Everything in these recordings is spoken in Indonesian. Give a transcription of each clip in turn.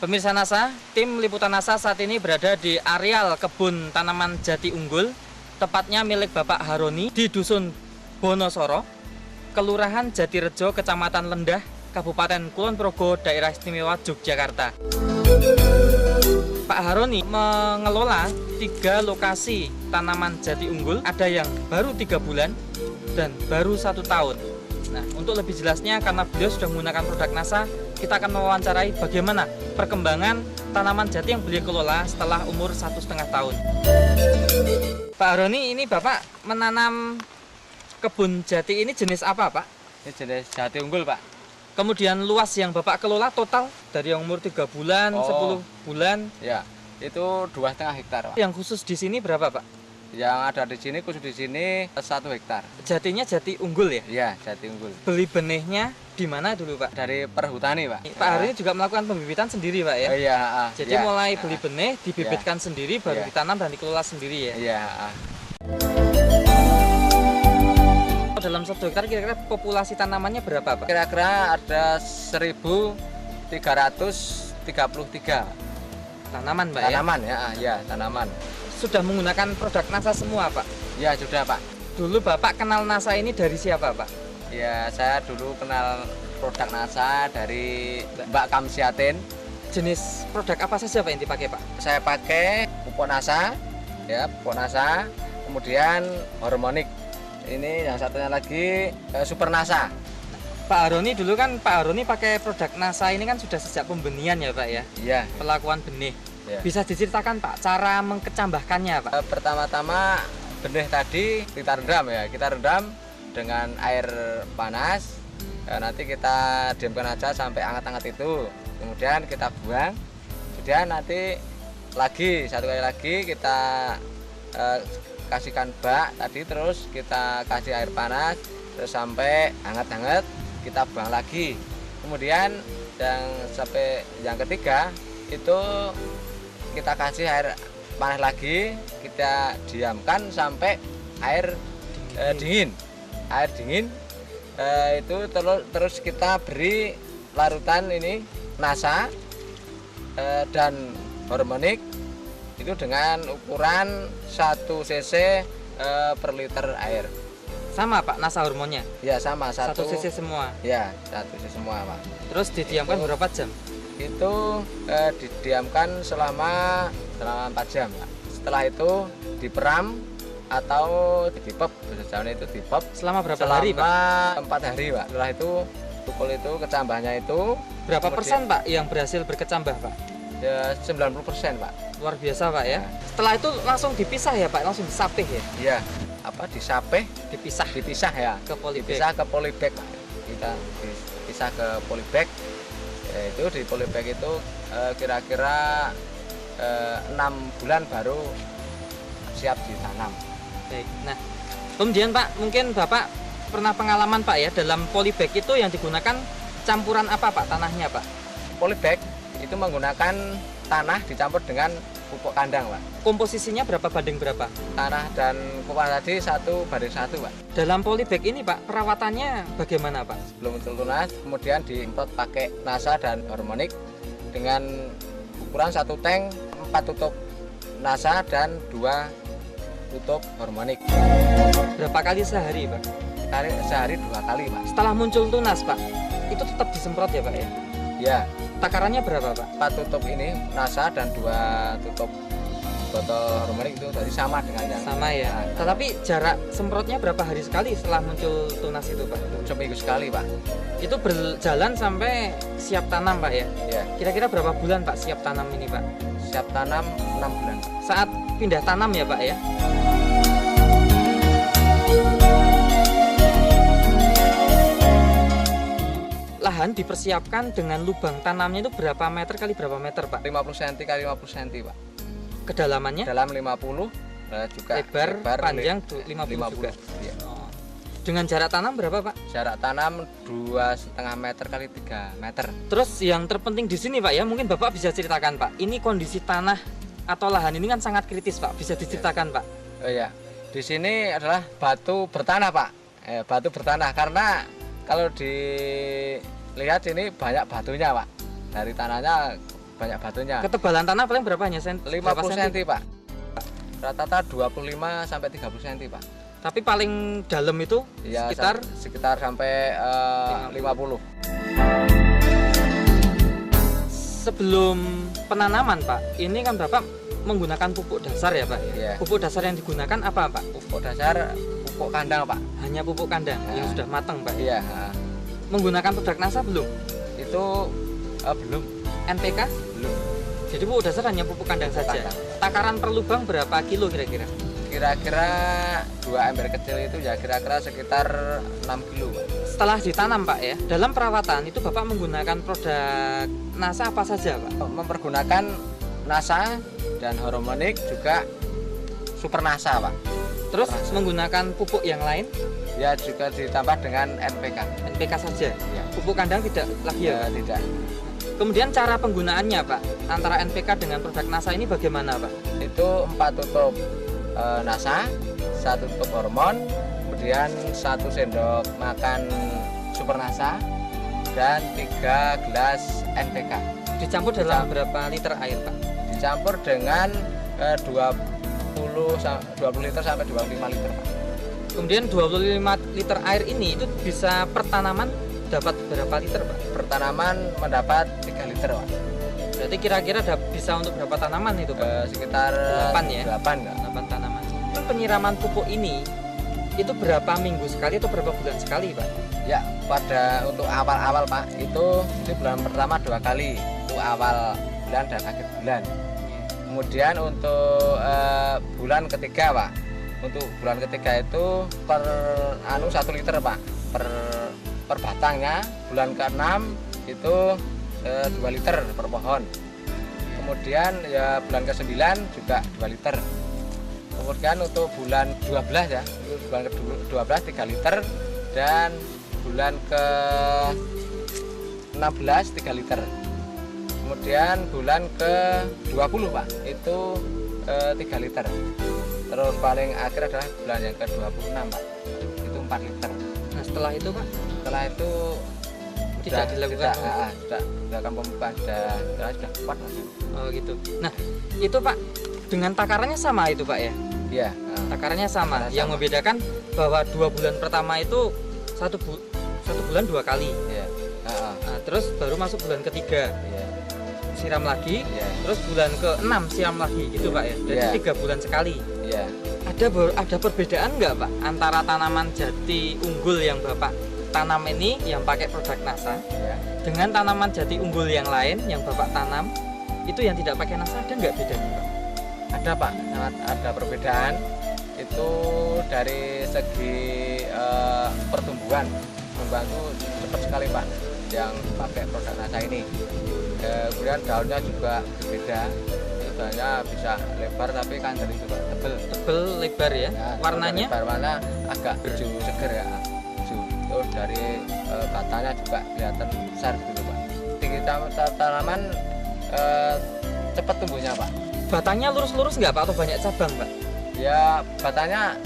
Pemirsa NASA, tim liputan NASA saat ini berada di areal kebun tanaman jati unggul, tepatnya milik Bapak Haroni di Dusun Bonosoro, Kelurahan Jatirejo, Kecamatan Lendah, Kabupaten Kulon Progo, Daerah Istimewa Yogyakarta. Pak Haroni mengelola 3 lokasi tanaman jati unggul, ada yang baru 3 bulan dan baru 1 tahun. Nah, untuk lebih jelasnya, karena beliau sudah menggunakan produk NASA, kita akan mewawancarai bagaimana perkembangan tanaman jati yang beliau kelola setelah umur 1,5 tahun. Pak Haroni, ini Bapak menanam kebun jati ini jenis apa, Pak? Ini jenis jati unggul, Pak. Kemudian luas yang Bapak kelola total dari yang umur 3 bulan, 10 bulan? Ya, itu 2,5 hektar, Pak. Yang khusus di sini berapa, Pak? Yang ada di sini, khusus di sini 1 hektar. Jatinya jati unggul ya? Iya, jati unggul. Beli benihnya di mana dulu, Pak? Dari perhutani, Pak. Pak Haroni juga melakukan pembibitan sendiri, Pak ya? Iya, Jadi mulai beli benih, dibibitkan sendiri, baru ditanam dan dikelola sendiri ya? Iya. Dalam 1 hektar kira-kira populasi tanamannya berapa, Pak? Kira-kira ada 1.333 Tanaman, Pak tanaman ya, tanaman. Sudah menggunakan produk NASA semua, Pak? Ya, sudah, Pak. Dulu Bapak kenal NASA ini dari siapa, Pak? Ya, saya dulu kenal produk NASA dari Mbak Kamsiatin. Jenis produk apa saja, Pak, yang dipakai, Pak? Saya pakai pupuk NASA, ya, pupuk NASA, kemudian hormonik. Ini yang satunya lagi Super NASA. Pak Haroni dulu kan pakai produk NASA ini kan sudah sejak pembenihan ya, Pak ya? Iya. Pelakuan benih. Ya. Bisa diceritakan, Pak, cara mengkecambahkannya, Pak? Pertama-tama benih tadi kita rendam ya, kita rendam dengan air panas. Nanti kita diamkan aja sampai hangat-hangat itu. Kemudian kita buang. Kemudian nanti satu kali lagi kita kasihkan bak tadi, terus kita kasih air panas terus sampai hangat-hangat, kita buang lagi. Kemudian yang ketiga itu kita kasih air panas lagi, kita diamkan sampai air dingin. Air dingin itu terus kita beri larutan ini NASA dan hormonik itu dengan ukuran 1 cc per liter air. Sama, Pak, NASA hormonnya? Ya, sama, 1 cc semua? Ya, 1 cc semua, Pak. Terus didiamkan berapa jam? Itu didiamkan selama 4 jam, Pak. Setelah itu diperam atau dipep, bahasa itu dipep. Selama berapa hari, Pak? 4 hari, Pak. Setelah itu pukul itu kecambahnya itu berapa persen, Pak, yang berhasil berkecambah, Pak? Ya, 90%, Pak. Luar biasa, Pak ya. Setelah itu langsung dipisah ya, Pak, langsung disapih ya? Iya, disapih, dipisah ya, ke polybag. Dipisah ke polybag, Pak. Kita dipisah ke polybag. Itu di polybag itu kira-kira 6 bulan baru siap ditanam. Baik. Nah, kemudian Pak, mungkin Bapak pernah pengalaman, Pak ya, dalam polybag itu yang digunakan campuran apa, Pak, tanahnya, Pak? Polybag itu menggunakan tanah dicampur dengan pupuk kandang, Pak. Komposisinya berapa banding berapa? Tanah dan pupuk tadi 1:1, Pak. Dalam polybag ini, Pak, perawatannya bagaimana, Pak? Sebelum tunas, kemudian diimprot pakai NASA dan hormonik dengan ukuran 1 tank, 4 tutup NASA dan 2 tutup hormonik. Berapa kali sehari, Pak? Sehari 2 kali, Pak. Setelah muncul tunas, Pak, itu tetap disemprot ya, Pak ya? Ya. Takarannya berapa, Pak? 4 tutup ini NASA dan 2 tutup botol hormonik itu tadi sama dengan yang sama ya. Tetapi jarak semprotnya berapa hari sekali setelah muncul tunas itu, Pak? Seminggu sekali, Pak. Itu berjalan sampai siap tanam, Pak ya? Ya. Kira-kira berapa bulan, Pak, siap tanam ini, Pak? Siap tanam 6 bulan. Saat pindah tanam ya, Pak ya? Lahan dipersiapkan dengan lubang tanamnya itu berapa meter kali berapa meter, Pak? 50 cm kali 50 cm, Pak. Kedalamannya? Dalam 50, juga lebar panjang 50 juga. Iya. Oh. Dengan jarak tanam berapa, Pak? Jarak tanam 2,5 meter kali 3 meter. Terus yang terpenting di sini, Pak ya, mungkin Bapak bisa ceritakan, Pak. Ini kondisi tanah atau lahan ini kan sangat kritis, Pak. Bisa diceritakan, Pak? Oh iya. Di sini adalah batu bertanah, Pak. Batu bertanah karena kalau dilihat ini banyak batunya, Pak. Dari tanahnya banyak batunya. Ketebalan tanah paling berapa hanya 50 cm Pak. Rata-rata 25 sampai 30 cm Pak. Tapi paling dalam itu Ya, sekitar sampai 50. Sebelum penanaman Pak, ini kan Bapak menggunakan pupuk dasar ya Pak? Iya. Pupuk dasar yang digunakan apa Pak? Pupuk dasar, pupuk kandang Pak. Hanya pupuk kandang yang sudah matang Pak? Iya. Menggunakan produk NASA belum? Itu belum. NPK? Belum. Jadi pupuk dasar hanya pupuk kandang saja. Takaran per lubang berapa kilo kira-kira? Kira-kira 2 ember kecil itu ya kira-kira sekitar 6 kilo Pak. Setelah ditanam Pak ya, dalam perawatan itu Bapak menggunakan produk NASA apa saja Pak? Mempergunakan NASA dan Horomonik juga Super NASA Pak. Terus menggunakan pupuk yang lain? Ya juga ditambah dengan NPK. NPK saja? Ya. Pupuk kandang tidak lagi ya? Tidak. Kemudian cara penggunaannya Pak, antara NPK dengan produk NASA ini bagaimana Pak? Itu 4 tutup NASA, 1 tutup hormon, kemudian 1 sendok makan Super NASA, dan 3 gelas NPK. Dicampur dalam berapa liter air Pak? Dicampur dengan 20 liter sampai 25 liter Pak. Kemudian 25 liter air ini itu bisa per tanaman dapat berapa liter Pak? Per tanaman mendapat 3 liter Pak. Berarti kira-kira bisa untuk berapa tanaman itu Pak? Sekitar 8 ya? 8 tanaman. Penyiraman pupuk ini itu berapa minggu sekali atau berapa bulan sekali Pak? Ya, untuk awal-awal Pak, itu di bulan pertama 2 kali, itu awal bulan dan akhir bulan. Kemudian untuk bulan ketiga Pak, untuk bulan ketiga itu per 1 liter Pak, per batangnya. Bulan ke-6 itu 2 liter per pohon. Kemudian ya bulan ke-9 juga 2 liter. Kemudian untuk bulan 12 ya, bulan ke-12 3 liter, dan bulan ke-16 3 liter. Kemudian bulan ke-20 Pak, itu 3 liter. Terus paling akhir adalah bulan yang ke-26 Pak, itu 4 liter. Nah setelah itu Pak? Setelah itu tidak dilakukan pemupukan, sudah kuat Mas. Oh gitu. Nah itu Pak, dengan takarannya sama itu Pak ya? Iya. Takarannya sama. Yang membedakan bahwa 2 bulan pertama itu satu bulan 2 kali. Iya. Nah, terus baru masuk bulan ketiga. Iya. Siram lagi. Iya. Terus bulan ke-6 siram lagi gitu Pak ya. Jadi 3 bulan sekali. Iya. Ada perbedaan nggak Pak antara tanaman jati unggul yang Bapak tanam ini yang pakai produk NASA dengan tanaman jati unggul yang lain yang Bapak tanam itu yang tidak pakai NASA? Ada nggak bedanya Pak? Ada Pak, sangat ada perbedaan. Itu dari segi pertumbuhan itu cepat sekali Pak yang pakai produk NASA ini. Kemudian daunnya juga berbeda, daunnya bisa lebar tapi kan dari juga tebel lebar ya, warnanya lebar, warna agak hijau seger ya, hijau. Terus dari batangnya juga kelihatan besar gitu Pak. Tinggi tanaman cepat tumbuhnya Pak. Batangnya lurus-lurus nggak Pak atau banyak cabang Pak? Ya batangnya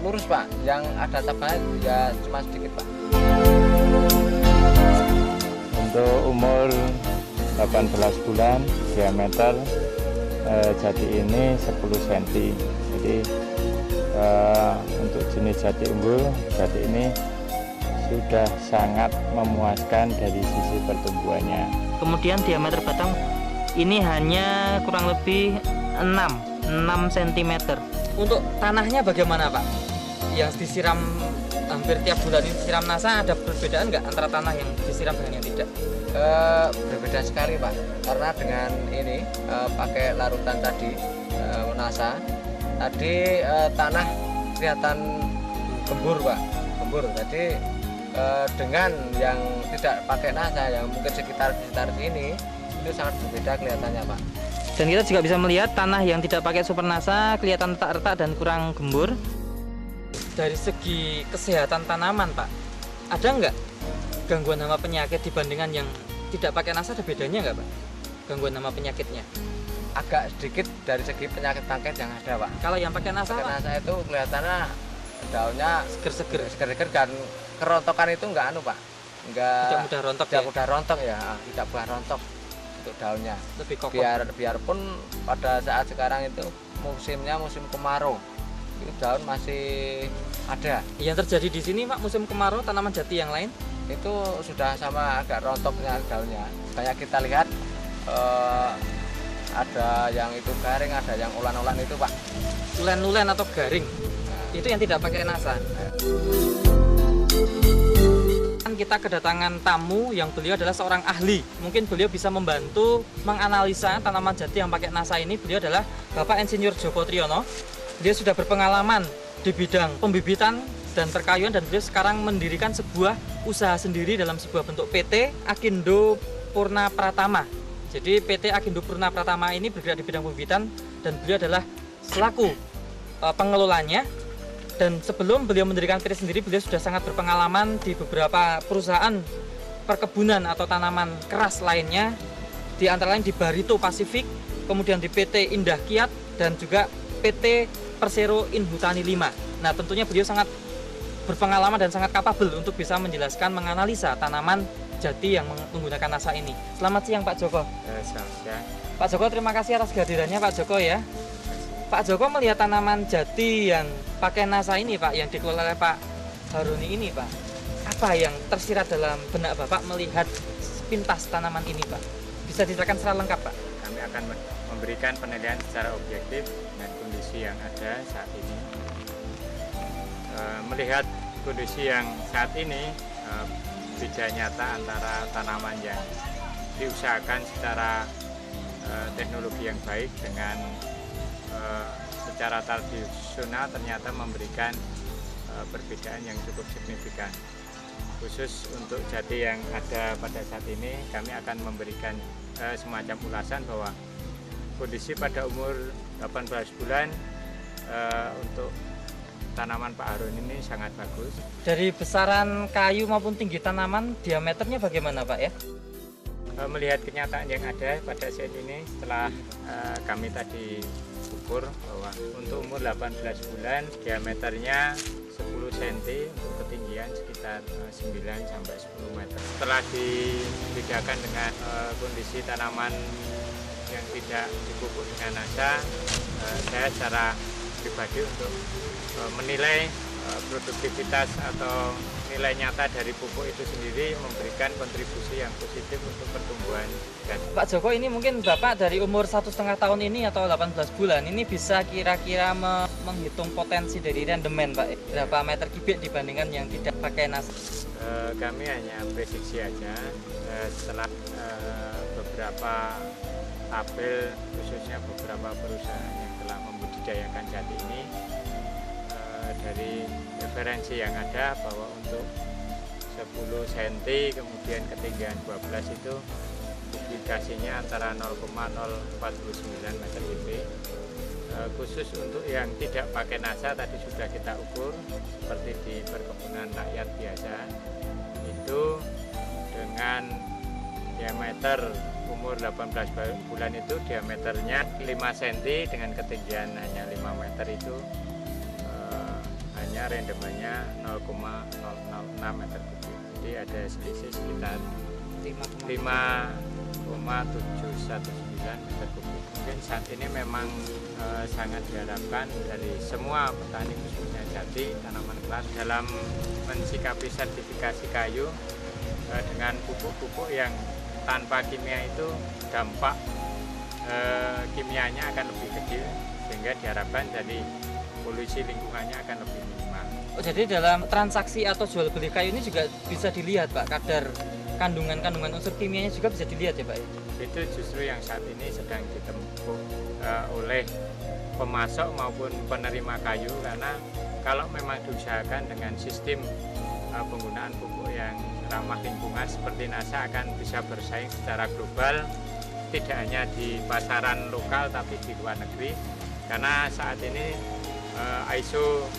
lurus Pak, yang ada cabangnya ya cuma sedikit Pak. Untuk umur 18 bulan, diameter jati ini 10 cm. Jadi untuk jenis jati unggul, jati ini sudah sangat memuaskan dari sisi pertumbuhannya. Kemudian diameter batang ini hanya kurang lebih 6 cm. Untuk tanahnya bagaimana Pak? Yang disiram hampir tiap bulan ini disiram NASA, ada perbedaan nggak antara tanah yang disiram dengan yang tidak? Berbeda sekali Pak, karena dengan ini pakai larutan tadi NASA tadi tanah kelihatan gembur Pak, gembur. Jadi dengan yang tidak pakai NASA yang mungkin sekitar sini itu sangat berbeda kelihatannya Pak. Dan kita juga bisa melihat tanah yang tidak pakai Super NASA kelihatan retak-retak dan kurang gembur. Dari segi kesehatan tanaman Pak, ada nggak gangguan hama penyakit dibandingkan yang tidak pakai NASA? Ada bedanya nggak Pak gangguan hama penyakitnya? Agak sedikit dari segi penyakit yang ada Pak. Kalau yang pakai NASA itu kelihatannya daunnya seger-seger dan kerontokan itu nggak Pak, tidak mudah rontok ya, tidak mudah rontok. untuk daunnya. Lebih kokoh. Biarpun pada saat sekarang itu musimnya musim kemarau, itu daun masih ada. Yang terjadi di sini Pak, musim kemarau tanaman jati yang lain Itu sudah sama agak rontoknya daunnya. Kayak kita lihat ada yang itu garing, ada yang ulan-ulan itu Pak. ulen-ulen atau garing. Itu yang tidak pakai NASA. Kita kedatangan tamu yang beliau adalah seorang ahli. Mungkin beliau bisa membantu menganalisa tanaman jati yang pakai NASA ini. Beliau adalah Bapak Insinyur Joko Triyono. Dia sudah berpengalaman di bidang pembibitan dan perkayuan, dan beliau sekarang mendirikan sebuah usaha sendiri dalam sebuah bentuk PT Akindo Purna Pratama. Jadi PT Akindo Purna Pratama ini bergerak di bidang pembibitan dan beliau adalah selaku pengelolanya. Dan sebelum beliau mendirikan PT sendiri, beliau sudah sangat berpengalaman di beberapa perusahaan perkebunan atau tanaman keras lainnya, di antara lain di Barito Pasifik, kemudian di PT Indah Kiat, dan juga PT Persero Inhutani 5. Nah, tentunya beliau sangat berpengalaman dan sangat kapabel untuk bisa menjelaskan, menganalisa tanaman jati yang menggunakan NASA ini. Selamat siang Pak Joko. Selamat siang. Pak Joko, terima kasih atas kehadirannya Pak Joko ya. Pak Joko melihat tanaman jati yang pakai NASA ini Pak, yang dikelola oleh Pak Haroni ini Pak, apa yang tersirat dalam benak Bapak melihat sepintas tanaman ini Pak? Bisa diceritakan secara lengkap Pak? Kami akan memberikan penilaian secara objektif dengan kondisi yang ada saat ini. Melihat kondisi yang saat ini, beda nyata antara tanaman yang diusahakan secara teknologi yang baik dengan secara tradisional ternyata memberikan perbedaan yang cukup signifikan. Khusus untuk jati yang ada pada saat ini, kami akan memberikan semacam ulasan bahwa kondisi pada umur 18 bulan untuk tanaman Pak Harun ini sangat bagus. Dari besaran kayu maupun tinggi tanaman, diameternya bagaimana Pak ya? Melihat kenyataan yang ada pada saat ini, setelah kami tadi ukur bahwa untuk umur 18 bulan diameternya 10 cm, untuk ketinggian sekitar 9 sampai 10 meter. Setelah dibedakan dengan kondisi tanaman yang tidak dipupuk dengan NASA, saya secara pribadi untuk menilai produktivitas atau nilai nyata dari pupuk itu sendiri memberikan kontribusi yang positif untuk pertumbuhan jati. Pak Joko, ini mungkin Bapak dari umur 1,5 tahun ini atau 18 bulan ini bisa kira-kira menghitung potensi dari rendemen Pak, berapa meter kubik dibandingkan yang tidak pakai NASA? Kami hanya prediksi aja setelah beberapa tabel, khususnya beberapa perusahaan yang telah membudidayakan jati ini, dari referensi yang ada bahwa untuk 10 cm kemudian ketinggian 12 itu publikasinya antara 0,049 meter kubik. Khusus untuk yang tidak pakai NASA tadi sudah kita ukur seperti di perkebunan rakyat biasa, itu dengan diameter umur 18 bulan itu diameternya 5 cm dengan ketinggian hanya 5 meter itu hanya rendemannya 0,006 meter kubik. Jadi ada selisih sekitar 5,719 meter kubik. Mungkin saat ini memang sangat diharapkan dari semua petani khususnya jati tanaman kelas dalam mensikapi sertifikasi kayu dengan pupuk-pupuk yang tanpa kimia itu dampak kimianya akan lebih kecil, sehingga diharapkan dari polusi lingkungannya akan lebih minimal. Oh, jadi dalam transaksi atau jual beli kayu ini juga bisa dilihat Pak, kadar kandungan unsur kimianya juga bisa dilihat ya Pak? Itu justru yang saat ini sedang ditempuh oleh pemasok maupun penerima kayu, karena kalau memang diusahakan dengan sistem penggunaan pupuk yang ramah lingkungan seperti NASA akan bisa bersaing secara global, tidak hanya di pasaran lokal tapi di luar negeri, karena saat ini ISO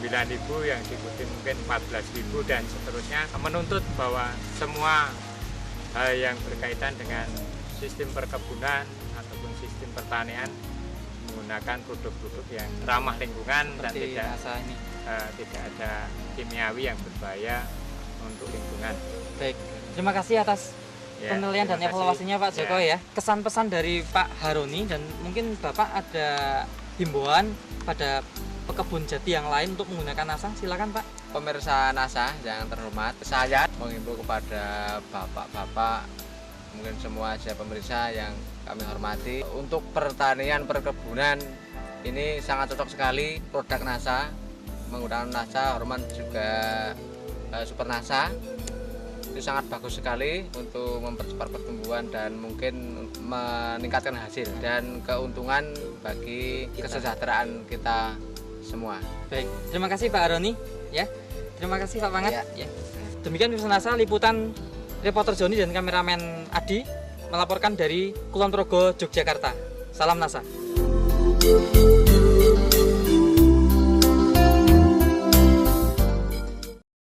9000 yang diikuti mungkin 14.000 dan seterusnya menuntut bahwa semua hal yang berkaitan dengan sistem perkebunan ataupun sistem pertanian menggunakan produk-produk yang ramah lingkungan seperti dan tidak ada kimiawi yang berbahaya untuk lingkungan. Baik, terima kasih atas Ya, penilaian dan terima kasih. evaluasinya Pak Joko ya. Kesan pesan dari Pak Haroni dan mungkin Bapak ada himbauan pada pekebun jati yang lain untuk menggunakan NASA, silakan Pak. Pemirsa NASA yang terhormat, saya menghimbau kepada bapak-bapak, mungkin semua siapa pemirsa yang kami hormati, untuk pertanian perkebunan ini sangat cocok sekali produk NASA, menggunakan NASA, hormat juga Super NASA. Itu sangat bagus sekali untuk mempercepat pertumbuhan dan mungkin meningkatkan hasil dan keuntungan bagi kesejahteraan kita semua. Baik, terima kasih Pak Haroni ya. Terima kasih Pak Pangat. Ya. Ya. Demikian pemirsa NASA liputan reporter Joni dan kameramen Adi melaporkan dari Kulon Progo, Yogyakarta. Salam NASA.